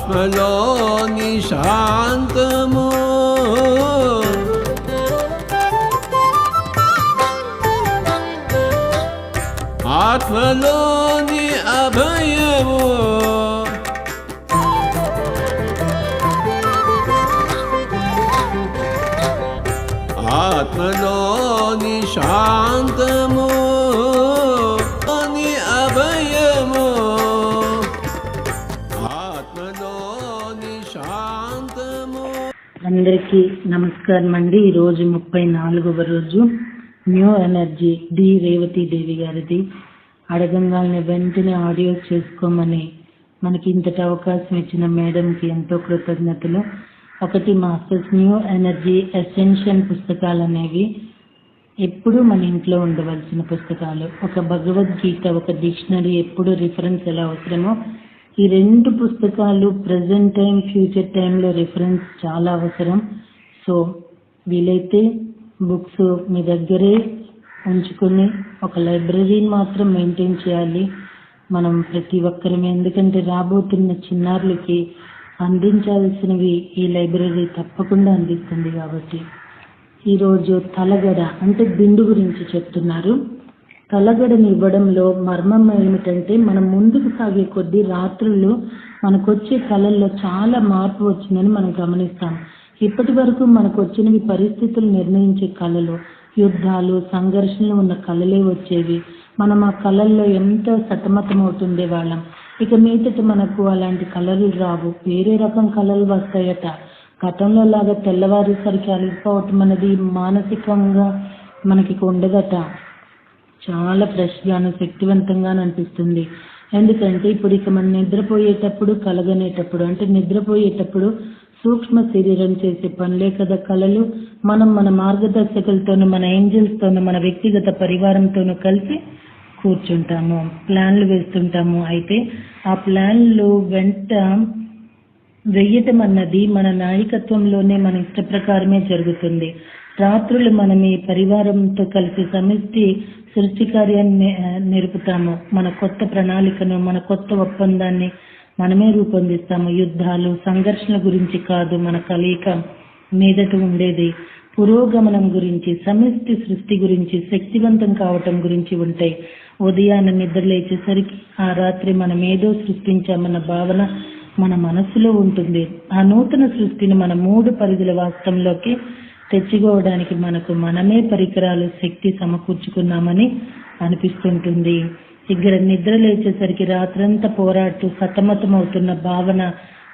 ఆత్మలోని శాంతము ఆత్మలోని అభయము ఆత్మలోని శాంతము అని అభయము ఆత్మలోని శాంతము. అందరికీ నమస్కారం అండి. ఈరోజు 34వ రోజు. న్యూ ఎనర్జీ డి రేవతి దేవి గారిది. అడగంగానే వెంటనే ఆడియో చేసుకోమని మనకి ఇంతటి అవకాశం ఇచ్చిన మేడంకి ఎంతో కృతజ్ఞతలు. ఒకటి, మాస్టర్స్ న్యూ ఎనర్జీ ఎసెన్షియల్ పుస్తకాలు అనేవి ఎప్పుడు మన ఇంట్లో ఉండవలసిన పుస్తకాలు. ఒక భగవద్గీత, ఒక డిక్షనరీ ఎప్పుడు రిఫరెన్స్ ఎలా అవసరమో ఈ 2 పుస్తకాలు ప్రజెంట్ టైం, ఫ్యూచర్ టైంలో రిఫరెన్స్ చాలా అవసరం. సో వీలైతే బుక్స్ మీ దగ్గరే ఉంచుకొని ఒక లైబ్రరీని మాత్రం మెయింటైన్ చేయాలి మనం ప్రతి ఒక్కరమే. ఎందుకంటే రాబోతున్న చిన్నారులకి అందించాల్సినవి ఈ లైబ్రరీ తప్పకుండా అందిస్తుంది. కాబట్టి ఈరోజు తలగడ అంటే దిండు గురించి చెప్తున్నారు. తలగడని ఇవ్వడంలో మర్మం ఏమిటంటే, మనం ముందుకు సాగే కొద్దీ రాత్రులు మనకొచ్చే కళల్లో చాలా మార్పు వచ్చిందని మనం గమనిస్తాం. ఇప్పటి వరకు మనకు వచ్చినవి పరిస్థితులు నిర్ణయించే కళలు, యుద్ధాలు, సంఘర్షణలు ఉన్న కళలే వచ్చేవి. మనం ఆ కళల్లో ఎంతో సతమతమవుతుండే వాళ్ళం. ఇక మీదట మనకు అలాంటి కళలు రావు, వేరే రకం కళలు వస్తాయట. గతంలో లాగా తెల్లవారేసరికి అలిసిపోవటం అనేది మానసికంగా మనకి ఉండదట. చాలా ఫ్రెష్గాను, శక్తివంతంగాను అనిపిస్తుంది. ఎందుకంటే ఇప్పుడు ఇక మనం నిద్రపోయేటప్పుడు, కలగనేటప్పుడు అంటే నిద్రపోయేటప్పుడు సూక్ష్మ శరీరం చేసే పనులే కదా కళలు. మనం మన మార్గదర్శకులతోనూ, మన ఏంజల్స్తోనూ, మన వ్యక్తిగత పరివారంతోనూ కలిసి కూర్చుంటాము, ప్లాన్లు వేస్తుంటాము. అయితే ఆ ప్లాన్లు వెంట వెయ్యటం అన్నది మన నాయకత్వంలోనే, మన ఇష్ట ప్రకారమే జరుగుతుంది. రాత్రులు మనం ఈ పరివారంతో కలిసి సమిష్టి సృష్టి కార్యాన్ని నేర్పుతాము. మన కొత్త ప్రణాళికను, మన కొత్త ఒప్పందాన్ని మనమే రూపొందిస్తాము. యుద్ధాలు, సంఘర్షణల గురించి కాదు మన కలయిక మీదట ఉండేది. పురోగమనం గురించి, సమిష్టి సృష్టి గురించి, శక్తివంతం కావటం గురించి ఉంటాయి. ఉదయాన్నే నిద్ర లేచేసరికి ఆ రాత్రి మనం ఏదో సృష్టించామన్న భావన మన మనసులో ఉంటుంది. ఆ నూతన సృష్టిని మన 3 పరిధుల వాస్తవంలోకి తెచ్చుకోవడానికి మనకు మనమే పరికరాలు, శక్తి సమకూర్చుకున్నామని అనిపిస్తుంటుంది. ఇక్కడ నిద్ర లేచేసరికి రాత్రంతా పోరాడుతూ సతమతమవుతున్న భావన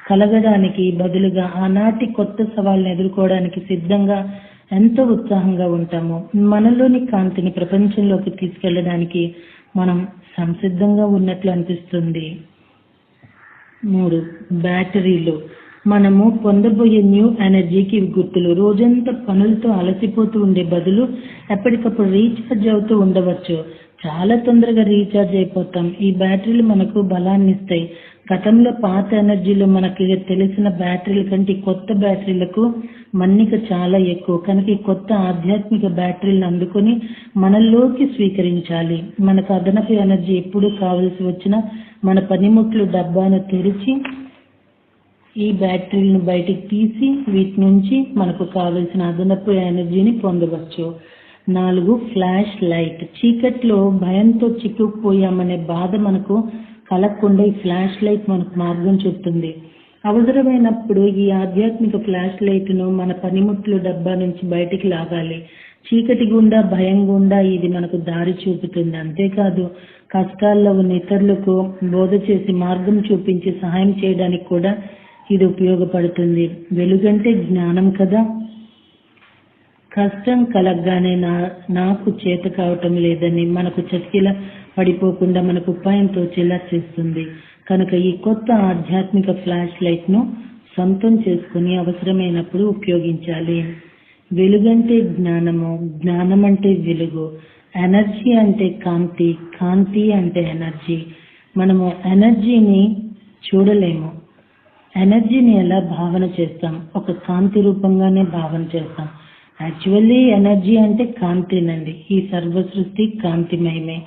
కలగడానికి బదులుగా ఆనాటి కొత్త సవాళ్ళను ఎదుర్కోవడానికి సిద్ధంగా ఎంతో ఉత్సాహంగా ఉంటాము. మనలోని కాంతిని ప్రపంచంలోకి తీసుకెళ్ళడానికి మనం సంసిద్ధంగా ఉన్నట్లు అనిపిస్తుంది. 3, బ్యాటరీలు. మనము పొందబోయే న్యూ ఎనర్జీకి గుర్తులు. రోజంతా పనులతో అలసిపోతూ ఉండే బదులు ఎప్పటికప్పుడు రీఛార్జ్ అవుతూ ఉండవచ్చు. చాలా తొందరగా రీఛార్జ్ అయిపోతాం. ఈ బ్యాటరీలు మనకు బలాన్ని ఇస్తాయి. గతంలో పాత ఎనర్జీలో మనకి తెలిసిన బ్యాటరీల కంటే కొత్త బ్యాటరీలకు మన్నిక చాలా ఎక్కువ. కనుక ఈ కొత్త ఆధ్యాత్మిక బ్యాటరీలను అందుకొని మనలోకి స్వీకరించాలి. మనకు అదనపు ఎనర్జీ ఎప్పుడు కావలసి వచ్చినా మన పనిముట్లు డబ్బాను తెరిచి ఈ బ్యాటరీలను బయటికి తీసి వీటి నుంచి మనకు కావలసిన అదనపు ఎనర్జీని పొందవచ్చు. 4, ఫ్లాష్ లైట్. చీకట్లో భయంతో చిక్కుకుపోయామనే బాధ మనకు కలగకుండా ఈ ఫ్లాష్ లైట్ మనకు మార్గం చూపుతుంది. అవసరమైనప్పుడు ఈ ఆధ్యాత్మిక ఫ్లాష్ లైట్ను మన పనిముట్లు డబ్బా నుంచి బయటికి లాగాలి. చీకటి గుండా, భయం గుండా ఇది మనకు దారి చూపుతుంది. అంతేకాదు కష్టాల్లో ఉన్న ఇతరులకు బోధ చేసి మార్గం చూపించి సహాయం చేయడానికి కూడా ఇది ఉపయోగపడుతుంది. వెలుగంటే జ్ఞానం కదా. కష్టం కలగగానే నాకు చేత కావటం లేదని మనకు చతికిల పడిపోకుండా మనకు ఉపాయం తోచేలా చేస్తుంది. కనుక ఈ కొత్త ఆధ్యాత్మిక ఫ్లాష్ లైట్ ను సొంతం చేసుకుని అవసరమైనప్పుడు ఉపయోగించాలి. వెలుగంటే జ్ఞానము, జ్ఞానం అంటే వెలుగు, ఎనర్జీ అంటే కాంతి, కాంతి అంటే ఎనర్జీ. మనము ఎనర్జీని చూడలేము, ఎనర్జీని ఎలా భావన చేస్తాం? ఒక కాంతి రూపంగానే భావన చేస్తాం. యాక్చువల్లీ ఎనర్జీ అంటే కాంతినండి. ఈ సర్వ సృష్టి కాంతిమయమే,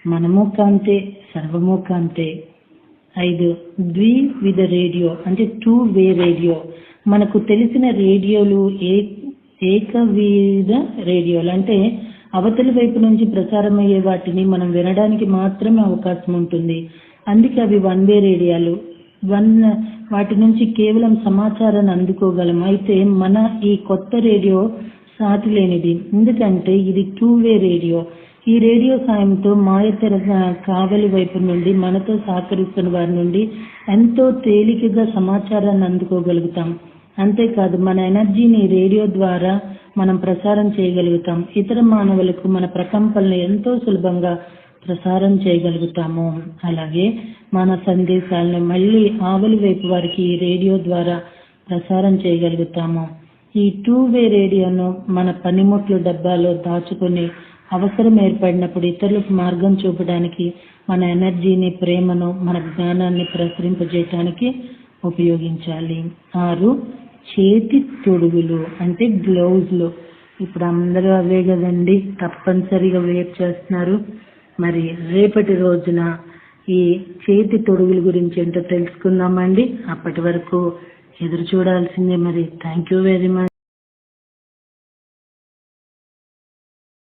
మనము కాంతే, సర్వము కాంతే. 5 ద్వివిధ రేడియో అంటే 2-వే రేడియో. మనకు తెలిసిన రేడియోలు ఏకవిధ రేడియోలు అంటే అవతలి వైపు నుంచి ప్రసారమయ్యే వాటిని మనం వినడానికి మాత్రమే అవకాశం ఉంటుంది. అందుకే అవి 1-వే రేడియోలు. వాటి నుంచి కేవలం సమాచారాన్ని అందుకోగలం. అయితే మన ఈ కొత్త రేడియో సాటి లేనిది, ఎందుకంటే ఇది 2-వే రేడియో. ఈ రేడియో సాయంతో మాయతెర కావలి వైపు నుండి మనతో సహకరిస్తున్న వారి నుండి ఎంతో తేలికగా సమాచారాన్ని అందుకోగలుగుతాం. అంతేకాదు మన ఎనర్జీని రేడియో ద్వారా మనం ప్రసారం చేయగలుగుతాం. ఇతర మానవులకు మన ప్రకంపనలు ఎంతో సులభంగా ప్రసారం చేయగలుగుతాము. అలాగే మన సందేశాలను మళ్ళీ ఆవలి వైపు వారికి ఈ రేడియో ద్వారా ప్రసారం చేయగలుగుతాము. ఈ 2-వే రేడియోను మన పనిముట్లు డబ్బాలో దాచుకొని అవసరం ఏర్పడినప్పుడు ఇతరులకు మార్గం చూపడానికి, మన ఎనర్జీని, ప్రేమను, మన జ్ఞానాన్ని ప్రసరింపజేయటానికి ఉపయోగించాలి. 6 చేతి తొడుగులు అంటే గ్లౌజ్లు. ఇప్పుడు అందరూ అవే కదండి తప్పనిసరిగా వేర్ చేస్తున్నారు. మరి రేపటి రోజున ఈ చేతి తొడుగుల గురించి ఏంటో తెలుసుకుందామండి. అప్పటి వరకు ఎదురు చూడాల్సిందే. మరి థ్యాంక్ యూ వెరీ మచ్.